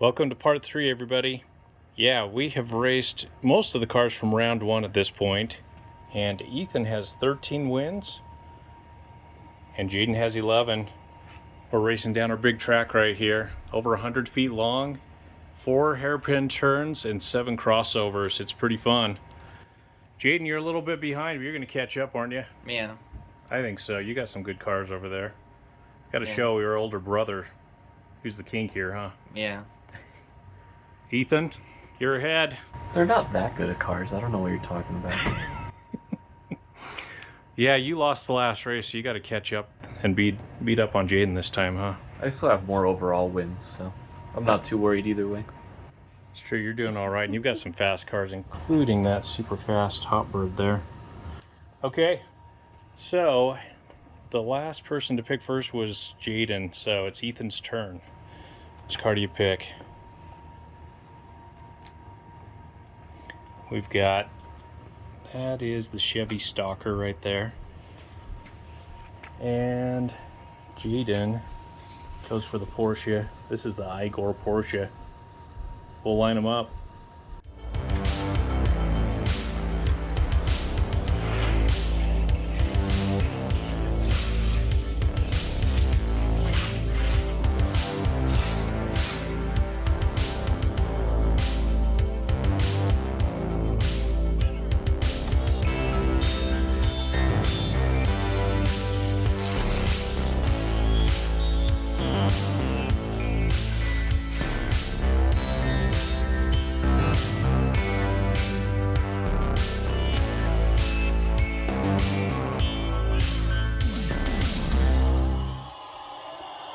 Welcome to part 3, everybody. Yeah, we have raced most of the cars from round 1 at this point, and Ethan has 13 wins, and Jaden has 11. We're racing down our big track right here, over 100 feet long, 4 hairpin turns, and 7 crossovers. It's pretty fun. Jaden, you're a little bit behind, but you're going to catch up, aren't you? Yeah. I think so. You got some good cars over there. Got to Yeah. show your older brother who's the king here, huh? Yeah. Ethan, you're ahead. They're not that good at cars. I don't know what you're talking about. Yeah, you lost the last race, so you got to catch up and beat up on Jaden this time, huh? I still have more overall wins, so I'm not too worried either way. It's true, you're doing all right, and you've got some fast cars, including that super fast Hot Bird there. Okay, so the last person to pick first was Jaden, so it's Ethan's turn. Which car do you pick? We've got, that is the Chevy Stalker right there. And Jaden goes for the Porsche. This is the Igor Porsche. We'll line them up.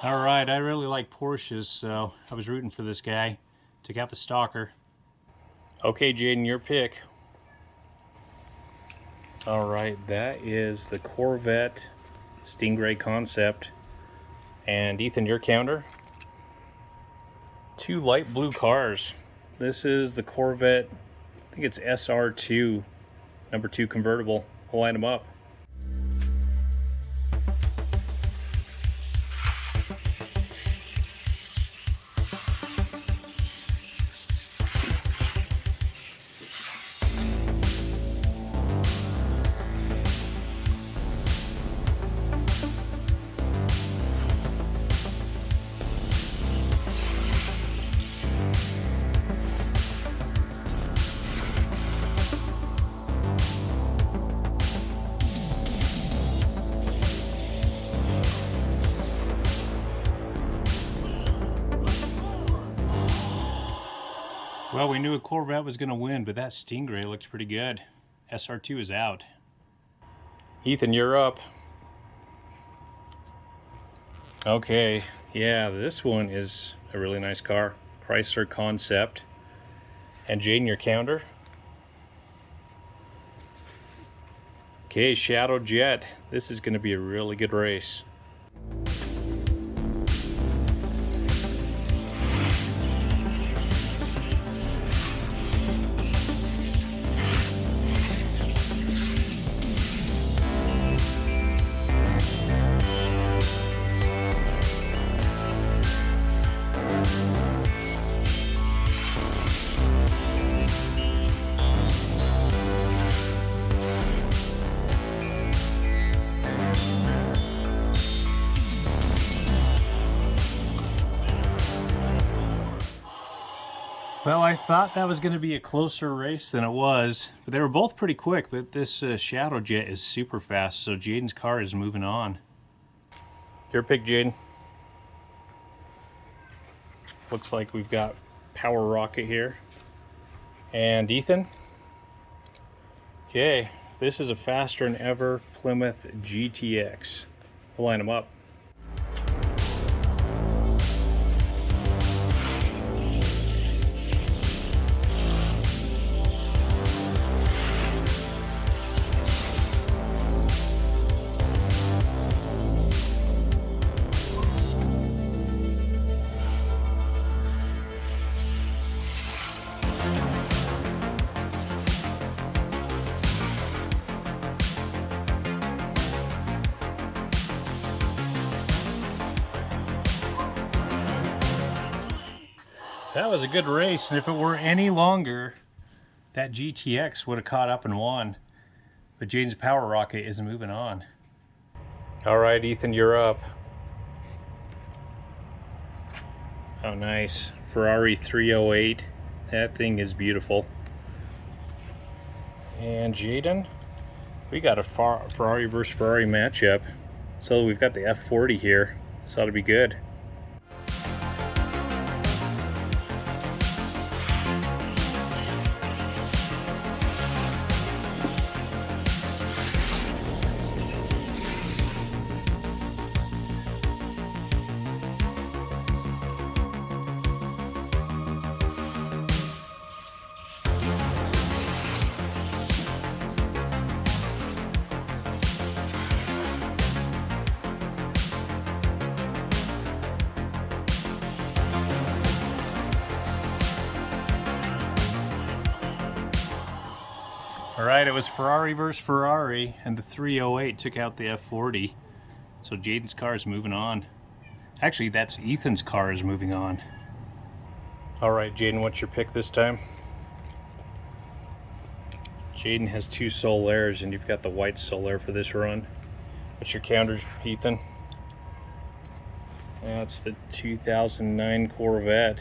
All right, I really like Porsches, so I was rooting for this guy. Took out the Stalker. Okay, Jaden, your pick. All right, that is the Corvette Stingray Concept. And Ethan, your counter. 2 light blue cars. This is the Corvette, I think it's SR2, number 2 convertible. We'll line them up. Well, we knew a Corvette was going to win, but that Stingray looked pretty good. SR2 is out. Ethan, you're up. Okay, yeah, this one is a really nice car. Chrysler Concept. And Jaden, your counter. Okay, Shadow Jet. This is going to be a really good race. Well, I thought that was going to be a closer race than it was, but they were both pretty quick, but this Shadow Jet is super fast, so Jaden's car is moving on. Your pick, Jaden. Looks like we've got Power Rocket here. And Ethan? Okay, this is a faster than ever Plymouth GTX. We'll line them up. That was a good race, and if it were any longer, that GTX would have caught up and won. But Jaden's Power Rocket is moving on. All right, Ethan, you're up. Oh, nice. Ferrari 308. That thing is beautiful. And Jaden, we got a Ferrari versus Ferrari matchup. So we've got the F40 here. This ought to be good. All right, it was Ferrari versus Ferrari, and the 308 took out the F40. So Jaden's car is moving on. Actually, that's Ethan's car is moving on. All right, Jaden, what's your pick this time? Jaden has 2 Solairs, and you've got the white Solaire for this run. What's your counters, Ethan? That's the 2009 Corvette.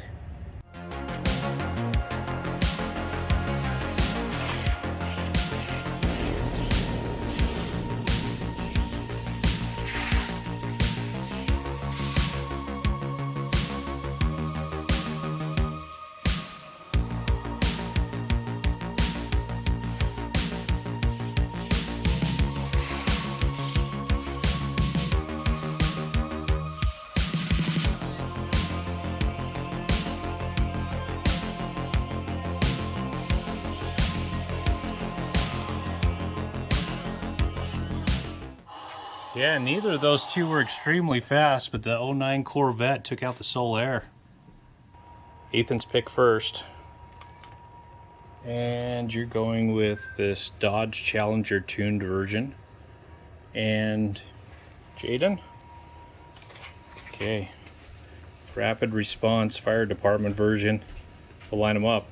Yeah, neither of those two were extremely fast, but the 09 Corvette took out the Solaire. Ethan's pick first. And you're going with this Dodge Challenger tuned version. And Jaden? Okay. Rapid response fire department version. We'll line them up.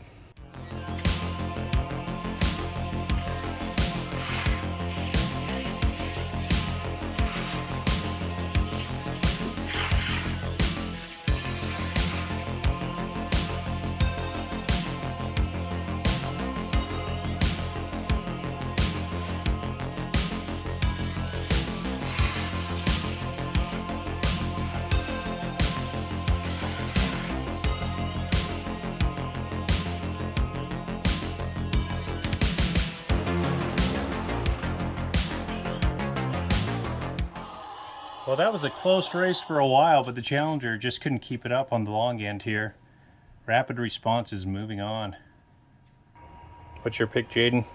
Well, that was a close race for a while, but the Challenger just couldn't keep it up on the long end here. Rapid response is moving on. What's your pick, Jaden?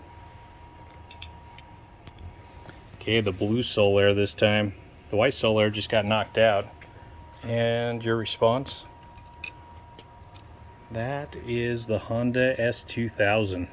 Okay, the blue Solaire this time. The white Solaire just got knocked out. And your response? That is the Honda S2000.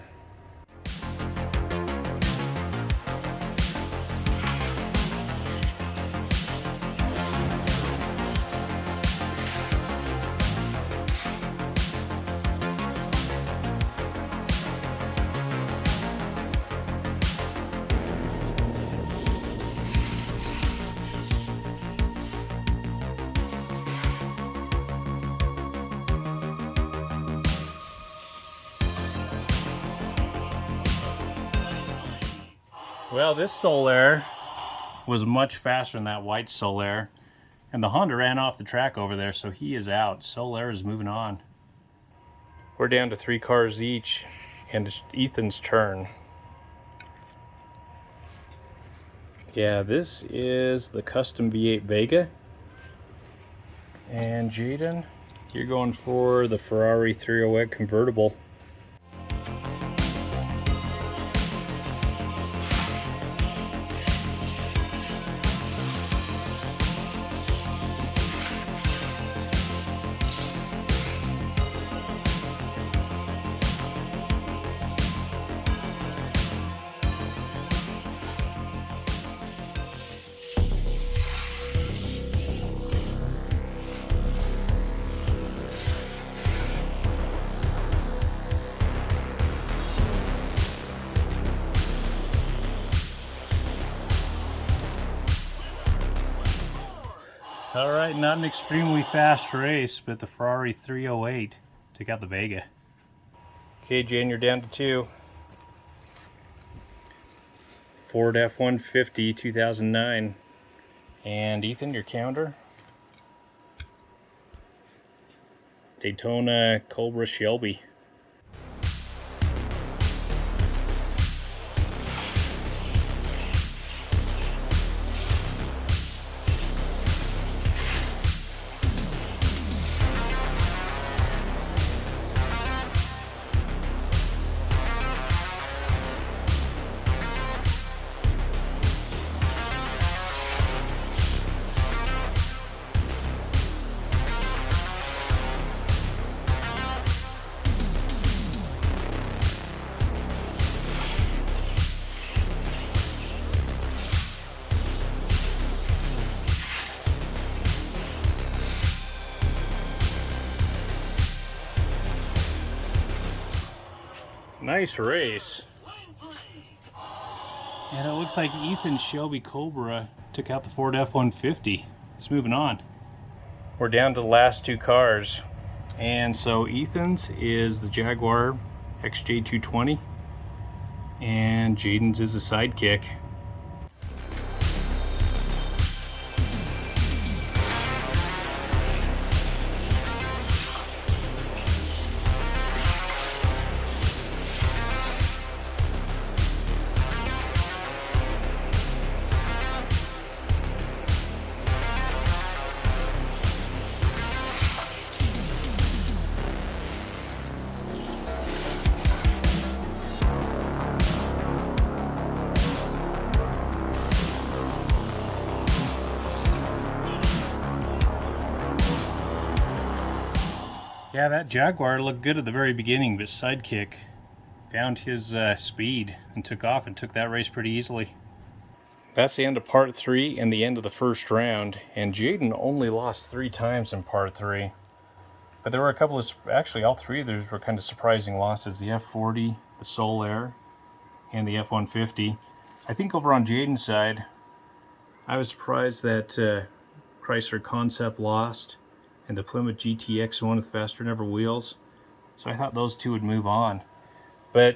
Well, this Solaire was much faster than that white Solaire, and the Honda ran off the track over there, so he is out. Solaire is moving on. We're down to 3 cars each, and it's Ethan's turn. Yeah, this is the custom V8 Vega. And Jaden, you're going for the Ferrari 308 convertible. All right, not an extremely fast race, but the Ferrari 308 took out the Vega. Okay, Jane, you're down to 2. Ford F-150 2009. And Ethan, your counter? Daytona Cobra Shelby. Nice race. And it looks like Ethan's Shelby Cobra took out the Ford F-150. It's moving on. We're down to the last 2 cars. And so Ethan's is the Jaguar XJ220. And Jaden's is the Sidekick. Yeah, that Jaguar looked good at the very beginning, but Sidekick found his speed and took off and took that race pretty easily. That's the end of part 3 and the end of the first round, and Jaden only lost 3 times in part 3. But there were a couple of, actually all 3 of those were kind of surprising losses. The F40, the Soul Air, and the F-150. I think over on Jaden's side, I was surprised that Chrysler Concept lost, and the Plymouth GTX1 with faster than ever wheels. So I thought those 2 would move on. But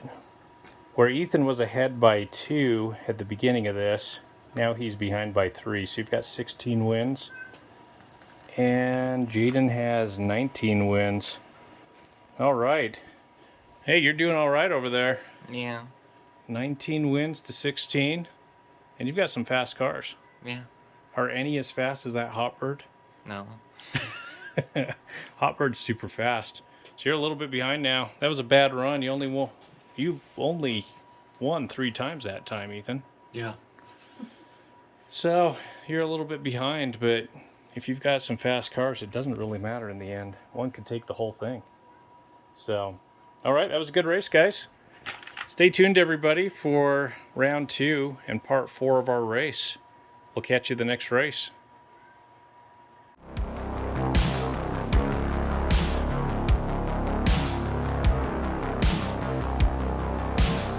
where Ethan was ahead by 2 at the beginning of this, now he's behind by 3. So you've got 16 wins. And Jaden has 19 wins. All right. Hey, you're doing all right over there. Yeah. 19 wins to 16. And you've got some fast cars. Yeah. Are any as fast as that Hotbird? No. Hotbird's super fast. So you're a little bit behind now. That was a bad run. You only won 3 times that time, Ethan. Yeah. So you're a little bit behind, but if you've got some fast cars, it doesn't really matter in the end. One could take the whole thing. So, all right, that was a good race, guys. Stay tuned, everybody, for round 2 and part 4 of our race. We'll catch you the next race.